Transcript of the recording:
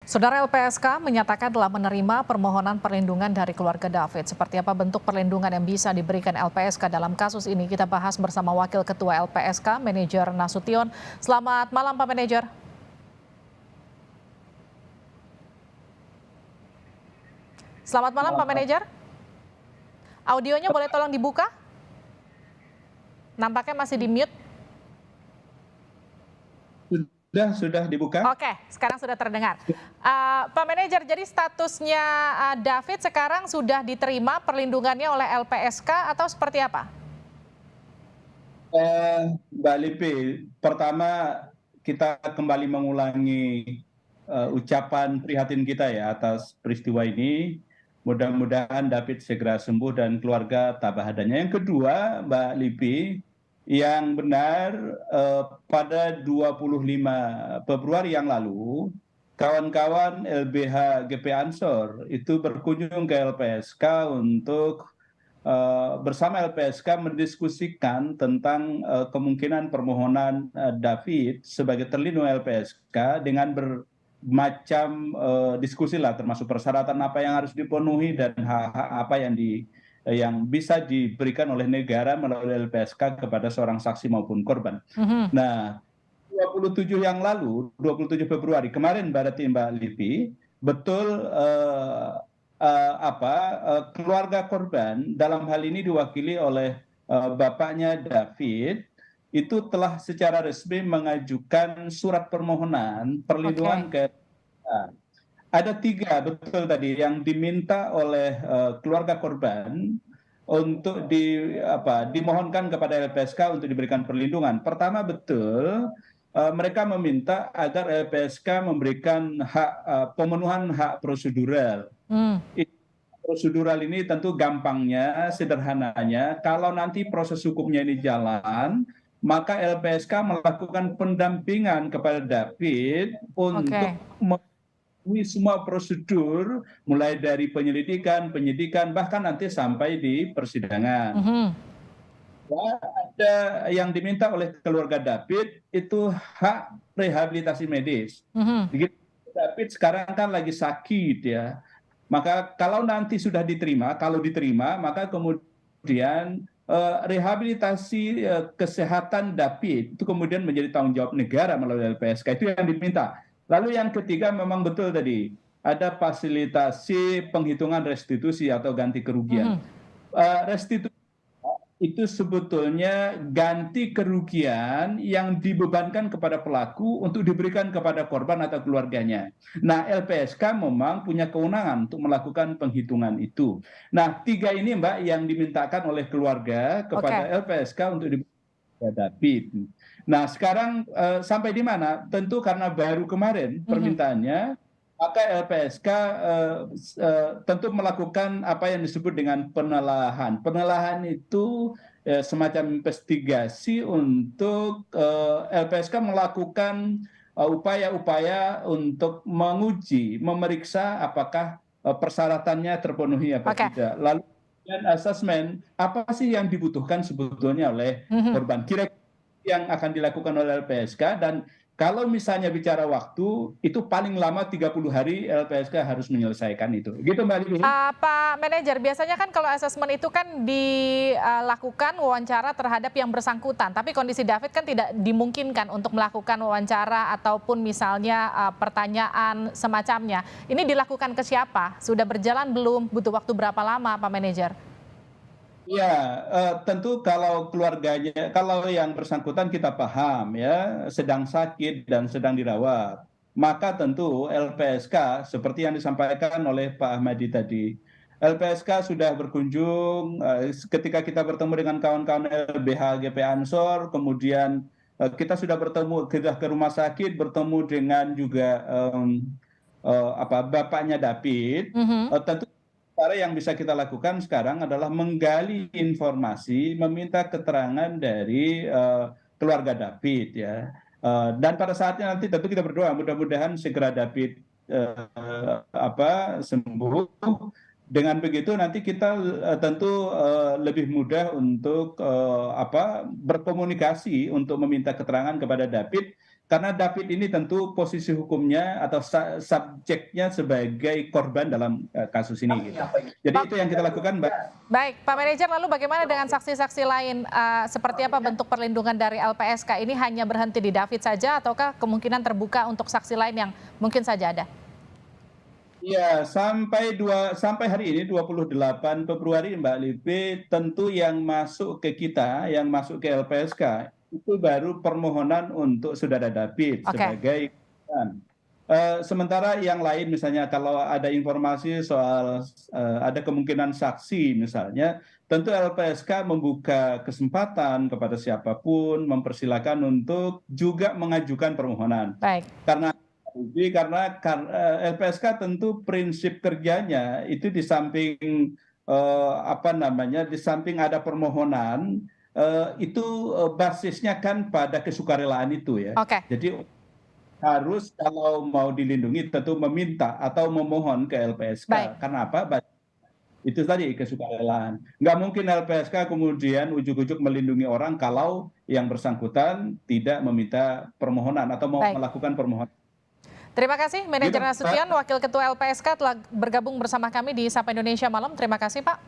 Saudara LPSK menyatakan telah menerima permohonan perlindungan dari keluarga David. Seperti apa bentuk perlindungan yang bisa diberikan LPSK dalam kasus ini? Kita bahas bersama Wakil Ketua LPSK, Manajer Nasution. Selamat malam, Pak Manajer. Selamat malam, Pak Manajer. Audionya boleh tolong dibuka? Nampaknya masih di mute. Sudah dibuka. Oke, sekarang sudah terdengar. Pak Manajer, jadi statusnya David sekarang sudah diterima perlindungannya oleh LPSK atau seperti apa? Mbak Lipi, pertama kita kembali mengulangi ucapan prihatin kita ya atas peristiwa ini. Mudah-mudahan David segera sembuh dan keluarga tabah adanya. Yang kedua, Mbak Lipi, yang benar pada 25 Februari yang lalu, kawan-kawan LBH GP Ansor itu berkunjung ke LPSK untuk bersama LPSK mendiskusikan tentang kemungkinan permohonan David sebagai terlindung LPSK dengan bermacam diskusi lah, termasuk persyaratan apa yang harus dipenuhi dan hak-hak apa yang bisa diberikan oleh negara melalui LPSK kepada seorang saksi maupun korban. Nah, 27 yang lalu, 27 Februari kemarin berarti Mbak Lipi, betul keluarga korban dalam hal ini diwakili oleh bapaknya David itu telah secara resmi mengajukan surat permohonan perlindungan ke ada 3 betul tadi yang diminta oleh keluarga korban untuk dimohonkan kepada LPSK untuk diberikan perlindungan. Pertama betul mereka meminta agar LPSK memberikan pemenuhan hak prosedural. Prosedural ini tentu gampangnya, sederhananya, kalau nanti proses hukumnya ini jalan, maka LPSK melakukan pendampingan kepada David untuk memenuhi semua prosedur, mulai dari penyelidikan, penyidikan, bahkan nanti sampai di persidangan. Ada yang diminta oleh keluarga David itu hak rehabilitasi medis. David sekarang kan lagi sakit ya. Maka kalau nanti sudah diterima, kalau diterima, maka kemudian rehabilitasi kesehatan David itu kemudian menjadi tanggung jawab negara melalui LPSK, itu yang diminta. Lalu yang ketiga memang betul tadi, ada fasilitasi penghitungan restitusi atau ganti kerugian. Restitusi itu sebetulnya ganti kerugian yang dibebankan kepada pelaku untuk diberikan kepada korban atau keluarganya. Nah, LPSK memang punya kewenangan untuk melakukan penghitungan itu. Nah, 3 ini Mbak yang dimintakan oleh keluarga kepada LPSK untuk diberikan David. Nah, sekarang sampai di mana? Tentu karena baru kemarin permintaannya, maka LPSK tentu melakukan apa yang disebut dengan penelahan. Penelahan itu semacam investigasi untuk LPSK melakukan upaya-upaya untuk menguji, memeriksa apakah persyaratannya terpenuhi apa tidak. Lalu dan asesmen apa sih yang dibutuhkan sebetulnya oleh korban. Kira-kira yang akan dilakukan oleh LPSK, dan kalau misalnya bicara waktu, itu paling lama 30 hari LPSK harus menyelesaikan itu. Gitu Mbak Lili. Pak Manajer, biasanya kan kalau asesmen itu kan dilakukan wawancara terhadap yang bersangkutan. Tapi kondisi David kan tidak dimungkinkan untuk melakukan wawancara ataupun misalnya pertanyaan semacamnya. Ini dilakukan ke siapa? Sudah berjalan belum? Butuh waktu berapa lama Pak Manajer? Ya, tentu kalau keluarganya, kalau yang bersangkutan kita paham ya, sedang sakit dan sedang dirawat, maka tentu LPSK seperti yang disampaikan oleh Pak Ahmadi tadi, LPSK sudah berkunjung ketika kita bertemu dengan kawan-kawan LBH GP Ansor, kemudian kita sudah bertemu, kita ke rumah sakit, bertemu dengan juga bapaknya David. Tentu cara yang bisa kita lakukan sekarang adalah menggali informasi, meminta keterangan dari keluarga David ya. Dan pada saatnya nanti tentu kita berdoa mudah-mudahan segera David sembuh. Dengan begitu nanti kita tentu lebih mudah untuk berkomunikasi untuk meminta keterangan kepada David karena David ini tentu posisi hukumnya atau subjeknya sebagai korban dalam kasus ini. Gitu. Jadi itu yang kita lakukan, Mbak. Baik, Pak Manajer, lalu bagaimana dengan saksi-saksi lain? Seperti apa bentuk perlindungan dari LPSK? Ini hanya berhenti di David saja ataukah kemungkinan terbuka untuk saksi lain yang mungkin saja ada? Ya, sampai hari ini 28 Februari Mbak Livi, tentu yang masuk ke kita, yang masuk ke LPSK itu baru permohonan untuk saudara David sebagai sementara yang lain misalnya kalau ada informasi soal ada kemungkinan saksi misalnya, tentu LPSK membuka kesempatan kepada siapapun mempersilakan untuk juga mengajukan permohonan. Baik. Karena LPSK tentu prinsip kerjanya itu di samping di samping ada permohonan itu basisnya kan pada kesukarelaan itu ya. Jadi harus kalau mau dilindungi tentu meminta atau memohon ke LPSK. Baik. Karena apa? Itu tadi kesukarelaan. Nggak mungkin LPSK kemudian ujuk-ujuk melindungi orang kalau yang bersangkutan tidak meminta permohonan atau mau melakukan permohonan. Terima kasih Manajer Nasution, Wakil Ketua LPSK telah bergabung bersama kami di Sapa Indonesia Malam. Terima kasih Pak.